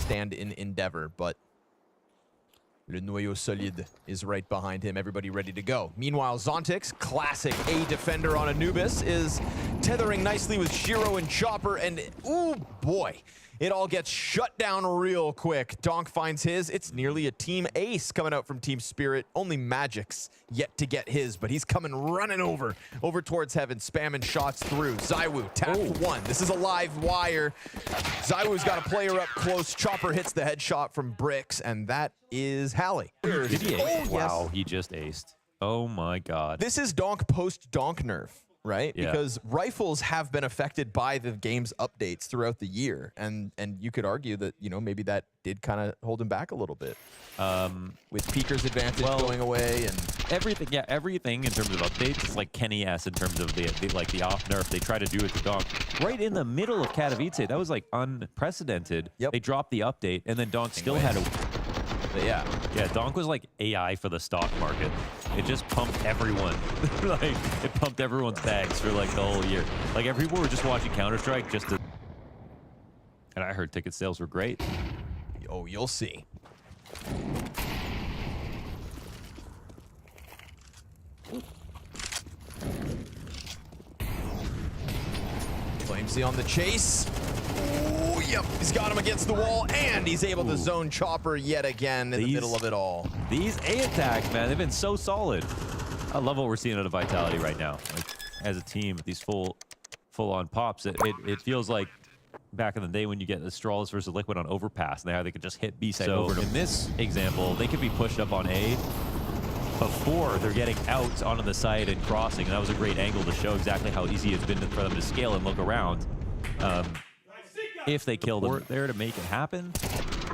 stand-in endeavor, but Le Noyau Solide is right behind him, everybody ready to go. Meanwhile, Zontix, classic A defender on Anubis, is tethering nicely with Shiro and Chopper, and ooh boy, it all gets shut down real quick. Donk finds his. It's nearly a team ace coming out from Team Spirit. Only Magic's yet to get his, but he's coming running over towards heaven, spamming shots through. ZywOo tapped one. This is a live wire. ZywOo's got a player up close. Chopper hits the headshot from Bricks, and that is Hallie. Did he ace? Wow, yes. he just aced. Oh my god. This is Donk post-Donk nerf, right? Yeah. Because rifles have been affected by the game's updates throughout the year, and you could argue that, you know, maybe that did kind of hold him back a little bit. With Peeker's advantage going away and everything, yeah, everything in terms of updates. It's like Kenny S in terms of the off nerf. They try to do it to Donk right in the middle of Katowice. That was like unprecedented. Yep. They dropped the update, and then Donk still had a. yeah. Donk was like AI for the stock market. It just pumped everyone. Like, it pumped everyone's bags for like the whole year. Like, people were just watching Counter-Strike just to. And I heard ticket sales were great. Oh, you'll see. Flamesy on the chase. Oh, yep, he's got him against the wall, and he's able to zone Chopper yet again in the middle of it all. These A attacks, man, they've been so solid. I love what we're seeing out of Vitality right now. Like, as a team, these full-on pops, it feels like back in the day when you get the Astralis versus Liquid on Overpass, and how they could just hit B side over. In this example, they could be pushed up on A before they're getting out onto the side and crossing. And that was a great angle to show exactly how easy it's been for them to scale and look around. If they kill them there to make it happen.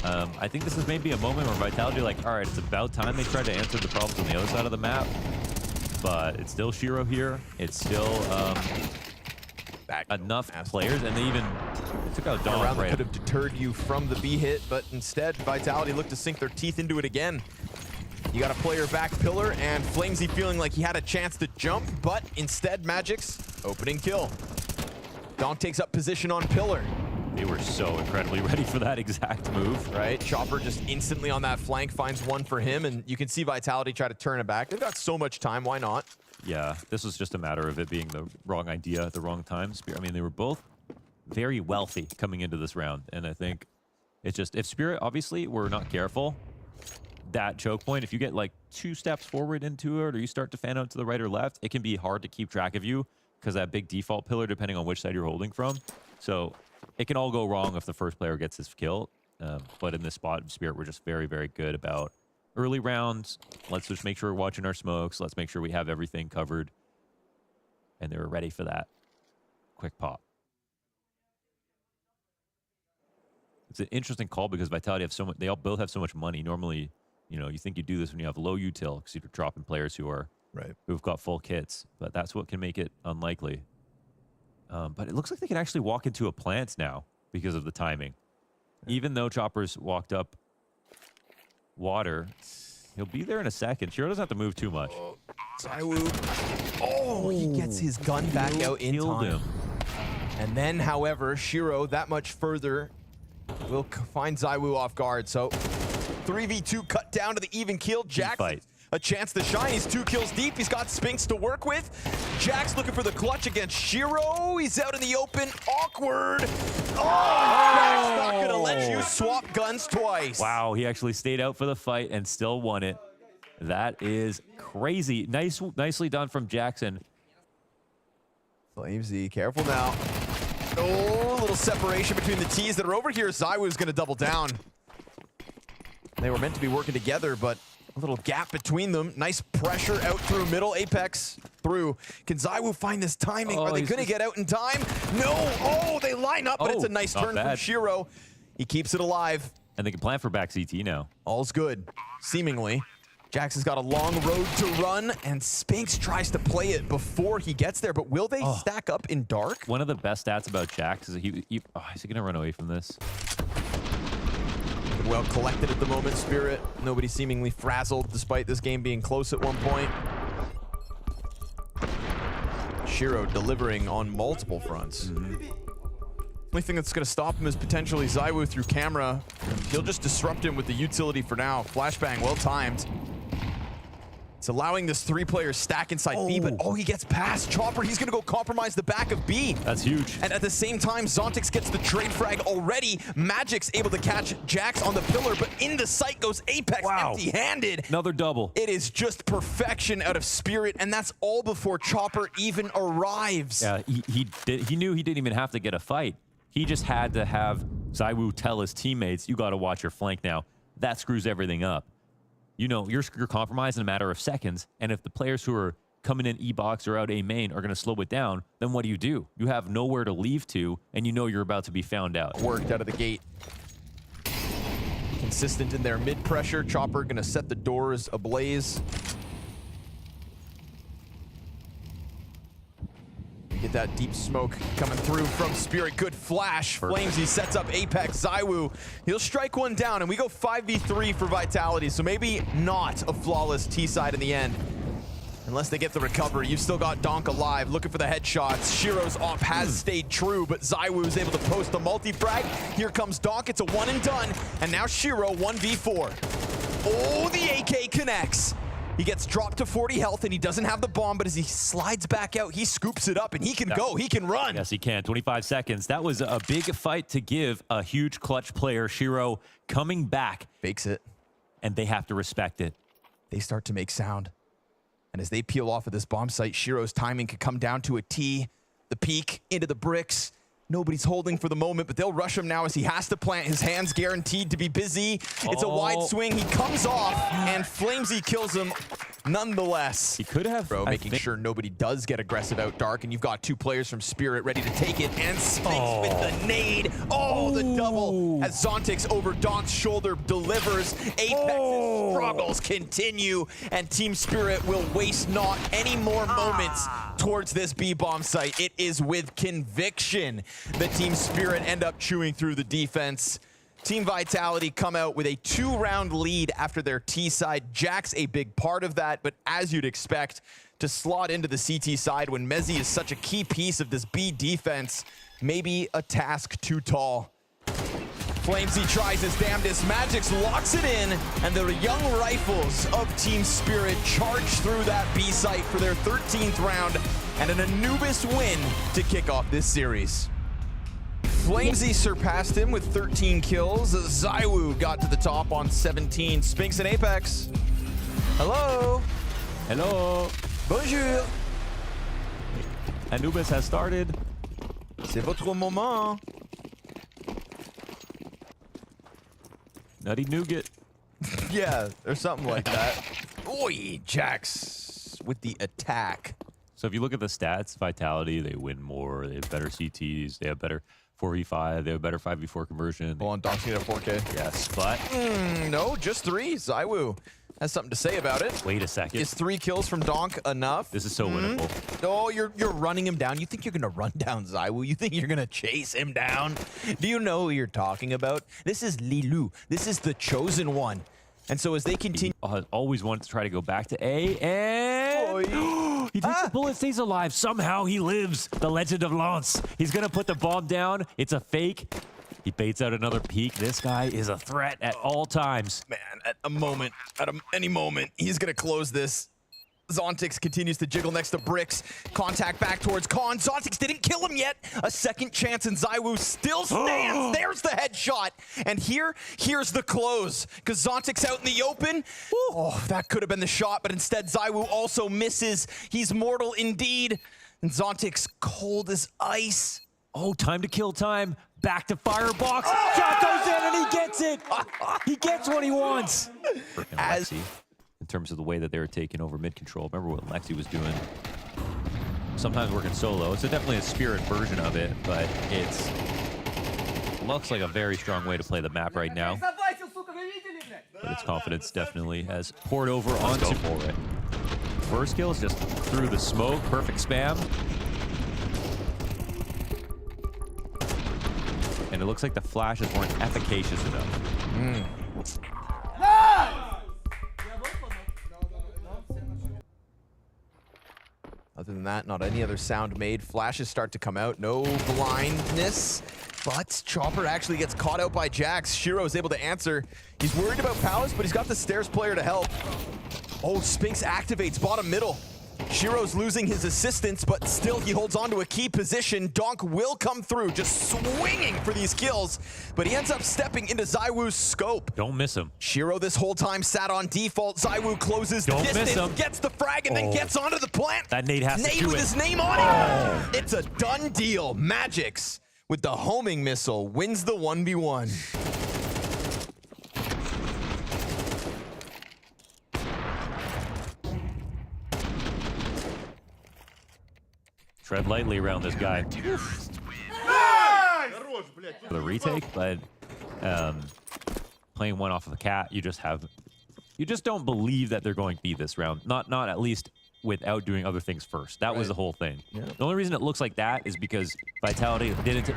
I think this is maybe a moment where Vitality are like, all right, it's about time they try to answer the problems on the other side of the map. But it's still Shiro here. It's still enough players, and they even took out Donk. Around that could have deterred you from the B hit, but instead Vitality looked to sink their teeth into it again. You got a player back pillar, and Flamesy feeling like he had a chance to jump, but instead Magic's opening kill. Donk takes up position on pillar. They were so incredibly ready for that exact move. Right, Chopper just instantly on that flank finds one for him, and you can see Vitality try to turn it back. They've got so much time, why not? Yeah, this was just a matter of it being the wrong idea at the wrong time. I mean, they were both very wealthy coming into this round, and I think it's just, if Spirit obviously were not careful, that choke point, if you get like 2 steps forward into it, or you start to fan out to the right or left, it can be hard to keep track of you because that big default pillar, depending on which side you're holding from. So it can all go wrong if the first player gets his kill. But in this spot, Spirit were just very, very good about early rounds. Let's just make sure we're watching our smokes. Let's make sure we have everything covered. And they were ready for that quick pop. It's an interesting call because Vitality have so much, they all both have so much money. Normally, you know, you think you do this when you have low util because you're dropping players who've got full kits, but that's what can make it unlikely. But it looks like they can actually walk into a plant now because of the timing. Yeah. Even though Chopper's walked up water, he'll be there in a second. Shiro doesn't have to move too much. ZywOo. Oh, he gets his gun back out in time. And then, however, Shiro that much further will find ZywOo off guard. So 3v2 cut down to the even kill. Jax a chance to shine. He's 2 kills deep. He's got Spinks to work with. Jax looking for the clutch against Shiro. He's out in the open. Awkward. Oh, Jax not gonna let you swap guns twice. Wow, he actually stayed out for the fight and still won it. That is crazy. Nicely done from Jackson. Flamesy, careful now. Oh, a little separation between the T's that are over here. ZywOo's gonna double down. They were meant to be working together, but a little gap between them. Nice pressure out through middle. Apex through. Can ZywOo find this timing? Are they going to get out in time? No. Oh, they line up, but it's a nice turn from Shiro. He keeps it alive. And they can plan for back CT now. All's good, seemingly. Jax has got a long road to run, and Spinks tries to play it before he gets there, but will they stack up in dark? One of the best stats about Jax is is he going to run away from this? Well collected at the moment, Spirit. Nobody seemingly frazzled despite this game being close at one point. Shiro delivering on multiple fronts. Only thing that's going to stop him is potentially ZywOo through camera. He'll just disrupt him with the utility for now. Flashbang, well timed. It's allowing this three-player stack inside B, but he gets past Chopper. He's going to go compromise the back of B. That's huge. And at the same time, Zontix gets the trade frag already. Magic's able to catch Jax on the pillar, but into sight goes Apex empty-handed. Another double. It is just perfection out of Spirit, and that's all before Chopper even arrives. Yeah, he knew he didn't even have to get a fight. He just had to have ZywOo tell his teammates, you got to watch your flank now. That screws everything up. You know, you're compromised in a matter of seconds, and if the players who are coming in E-box or out A main are going to slow it down, then what do? You have nowhere to leave to, and you know you're about to be found out. Worked out of the gate. Consistent in their mid-pressure. Chopper going to set the doors ablaze. Get that deep smoke coming through from Spirit. Good flash. Flamesy sets up Apex. ZywOo, he'll strike one down, and we go 5v3 for Vitality, so maybe not a flawless T-side in the end. Unless they get the recovery. You've still got Donk alive, looking for the headshots. Shiro's op has stayed true, but ZywOo is able to post the multi-frag. Here comes Donk. It's a one and done, and now Shiro 1v4. Oh, the AK connects. He gets dropped to 40 health, and he doesn't have the bomb, but as he slides back out, he scoops it up, and he can go. He can run. Yes, he can. 25 seconds. That was a big fight to give a huge clutch player. Shiro coming back. Fakes it. And they have to respect it. They start to make sound. And as they peel off of this bomb site, Shiro's timing could come down to a T. The peek into the bricks. Nobody's holding for the moment, but they'll rush him now as he has to plant. His hands guaranteed to be busy. It's a wide swing. He comes off, and Flamesy kills him nonetheless. He could have. Bro, making sure nobody does get aggressive out dark, and you've got two players from Spirit ready to take it, and Sphinx with the nade. The double as Zontix over Donk's shoulder delivers. Apex's struggles continue, and Team Spirit will waste not any more moments towards this B-bomb site. It is with conviction that Team Spirit end up chewing through the defense. Team Vitality come out with a 2-round lead after their T side. Jack's a big part of that, but as you'd expect, to slot into the CT side when Mezzi is such a key piece of this B defense, maybe a task too tall. Flamesy tries his damnedest. Magix locks it in, and the young rifles of Team Spirit charge through that B site for their 13th round and an Anubis win to kick off this series. Flamesy surpassed him with 13 kills. ZywOo got to the top on 17. Sphinx and Apex. Hello. Hello. Bonjour. Anubis has started. C'est votre moment. Nutty Nougat. Yeah, or something like that. Oi, Jax with the attack. So if you look at the stats, Vitality, they win more. They have better CTs. They have better 4v5. They have better 5v4 conversion. Hold on, Donk's gonna 4K. Yes, but no, just 3. ZywOo has something to say about it. Wait a second. Is 3 kills from Donk enough? This is so winnable. Oh, you're running him down. You think you're gonna run down ZywOo? You think you're gonna chase him down? Do you know who you're talking about? This is Lilu. This is the chosen one. And so as they continue, He always wanted to try to go back to A, and he takes the bullet, stays alive. Somehow he lives. The Legend of Lance. He's gonna put the bomb down. It's a fake. He baits out another peek. This guy is a threat at all times. man, at any moment, he's gonna close this. Zontix continues to jiggle next to bricks. Contact back towards Khan. Zontix didn't kill him yet. A second chance, and ZywOo still stands. There's the headshot. And here's the close. Because Zontix out in the open. Oh, that could have been the shot, but instead ZywOo also misses. He's mortal indeed. And Zontix cold as ice. Oh, time to kill time. Back to firebox. Shot goes in, and he gets it. He gets what he wants. As in terms of the way that they were taking over mid control. Remember what Lexi was doing? Sometimes working solo. It's definitely a Spirit version of it, but it looks like a very strong way to play the map right now. But its confidence definitely has poured over onto it. First kill is just through the smoke. Perfect spam. And it looks like the flashes weren't efficacious enough. Other than that, not any other sound made. Flashes start to come out. No blindness. But Chopper actually gets caught out by Jax. Shiro is able to answer. He's worried about Palace, but he's got the stairs player to help. Oh, Spinks activates bottom middle. Shiro's losing his assistance, but still he holds on to a key position. Donk will come through, just swinging for these kills, but he ends up stepping into ZywOo's scope. Don't miss him. Shiro this whole time sat on default. ZywOo closes the Don't miss distance, him. gets the frag, and then gets onto the plant. That nade has to Nade do with it. his name on it. It's a done deal. Magix with the homing missile wins the 1v1. Tread lightly around this guy. For the retake, but playing one off of a cat, you just don't believe that they're going to be this round. Not at least without doing other things first. That was the whole thing. Yeah. The only reason it looks like that is because Vitality didn't.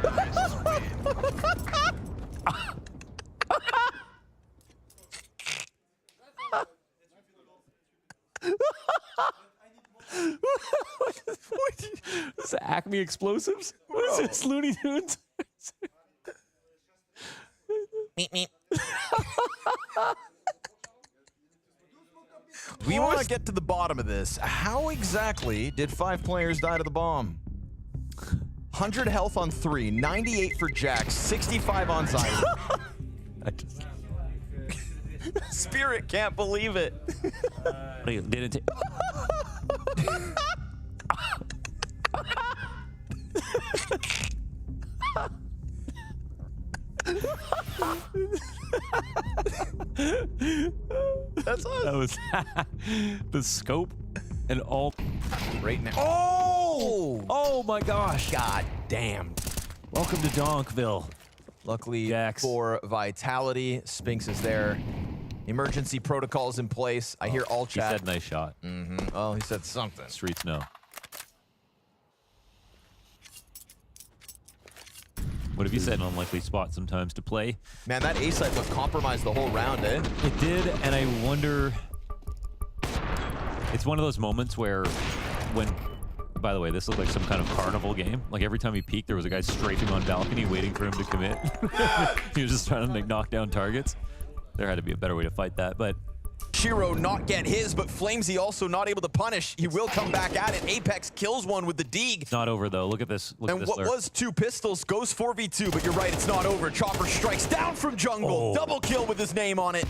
This is Acme Explosives? What is this, Looney Tunes? Meep, meep. We want to get to the bottom of this. How exactly did 5 players die to the bomb? 100 health on 3, 98 for Jax, 65 on Zion. Spirit can't believe it. Didn't That's us. That was the scope and all Right now. Oh my gosh. God damn. Welcome to Donkville. Luckily Jax. for Vitality, Spinks is there. Emergency protocols in place. I hear all He chat. said nice shot. Oh, he said something. Streets know. What have you said? An unlikely spot sometimes to play. Man, that A site looked compromised the whole round, eh? It did, and I wonder. It's one of those moments where, when. By the way, this looked like some kind of carnival game. Like every time he peeked, there was a guy strafing on balcony waiting for him to commit. He was just trying to like, knock down targets. There had to be a better way to fight that, but. Shiro not get his, but Flamesy also not able to punish. He will come back at it. Apex kills one with the Deeg. It's not over though. Look at this. Look And at this. what was 2 pistols goes 4v2, but you're right, it's not over. Chopper strikes down from jungle. Double kill with his name on it.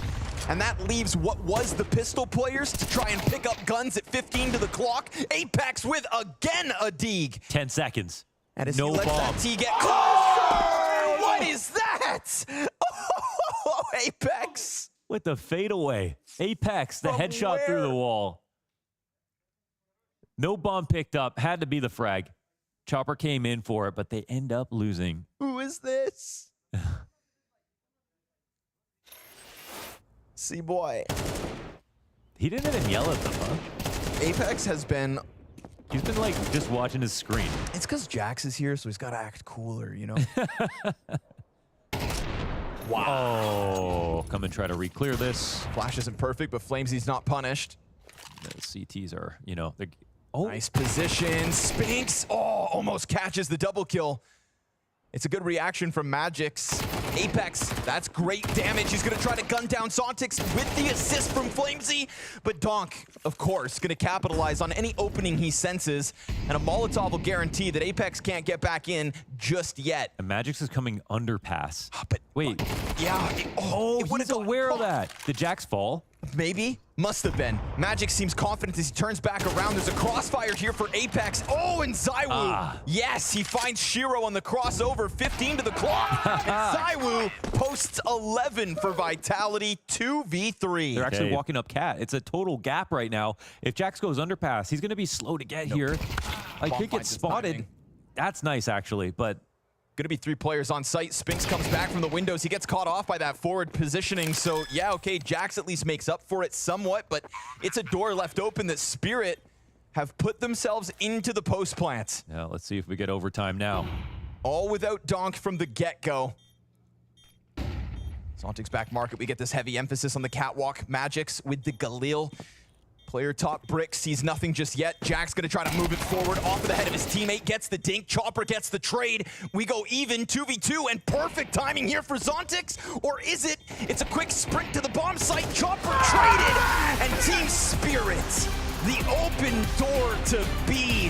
And that leaves what was the pistol players to try and pick up guns at 15 to the clock. Apex with, again, a Deeg. 10 seconds. And as No he lets bomb. that T get closer! What is that? Oh, Apex. With the fadeaway. Apex, the From headshot through where? the wall. No bomb picked up. Had to be the frag. Chopper came in for it, but they end up losing. Who is this? C-boy. He didn't even yell at them, huh? Apex has been... He's been like just watching his screen. It's because Jax is here, so he's got to act cooler, you know? Wow. Oh, come and try to re-clear this. Flash isn't perfect, but Flamesy's not punished. The CTs are, you know, they're... Oh, Nice position. Spinks, almost catches the double kill. It's a good reaction from Magix. Apex, that's great damage. He's gonna try to gun down Sontix with the assist from Flamesy. But Donk, of course, gonna capitalize on any opening he senses. And a Molotov will guarantee that Apex can't get back in just yet. and Magix is coming underpass. But Wait. yeah. It would've He's gotten aware of caught. that. Did Jax fall? Maybe. Must have been. Magix seems confident as he turns back around. There's a crossfire here for Apex. Oh, and ZywOo. Yes, he finds Shiro on the crossover. 15 to the clock. And ZywOo posts 11 for Vitality. 2v3. They're actually Okay. walking up cat. It's a total gap right now. If Jax goes underpass, he's going to be slow to get here. I Bomb think finds it's his spotted. timing. That's nice, actually, but Gonna be 3 players on site. Spinks comes back from the windows. He gets caught off by that forward positioning. So yeah, okay, Jax at least makes up for it somewhat, but it's a door left open that Spirit have put themselves into the post plant. yeah, let's see if we get overtime now. All without Donk from the get-go. Zontic's back market. We get this heavy emphasis on the catwalk. Magix with the Galil. Player top brick sees nothing just yet. Jack's gonna try to move it forward off of the head of his teammate, gets the dink. Chopper gets the trade. We go even 2v2 and perfect timing here for Zontix. Or is it? It's a quick sprint to the bomb site. Chopper traded and Team Spirit, the open door to B,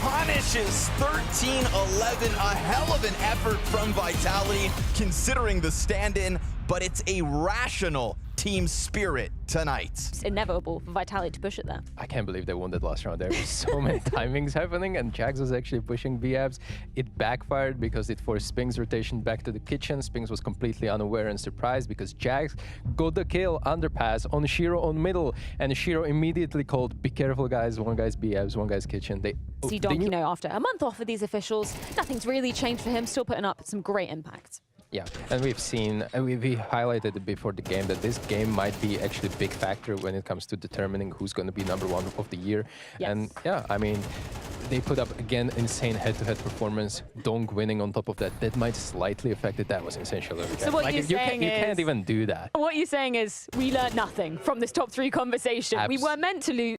punishes 13-11. A hell of an effort from Vitality considering the stand-in, but it's a rational Team Spirit tonight. It's inevitable for Vitality to push it there. I can't believe they won that last round. There were so many timings happening, and Jax was actually pushing B-Abs. It backfired because it forced Sping's rotation back to the kitchen. Spings was completely unaware and surprised because Jax got the kill underpass on Shiro on middle, and Shiro immediately called, "Be careful, guys. One guy's B-Abs, one guy's kitchen." See Donk, you know, after a month off with these officials, nothing's really changed for him, still putting up some great impact. Yeah, and we've seen, we highlighted it before the game that this game might be actually a big factor when it comes to determining who's going to be #1 of the year. Yes. And yeah, I mean, they put up, again, insane head-to-head performance. Donk winning on top of that, that might slightly affect it. That was essential. So what you're saying you is... can't even do that. What you're saying is we learned nothing from this top 3 conversation. We were meant to lose.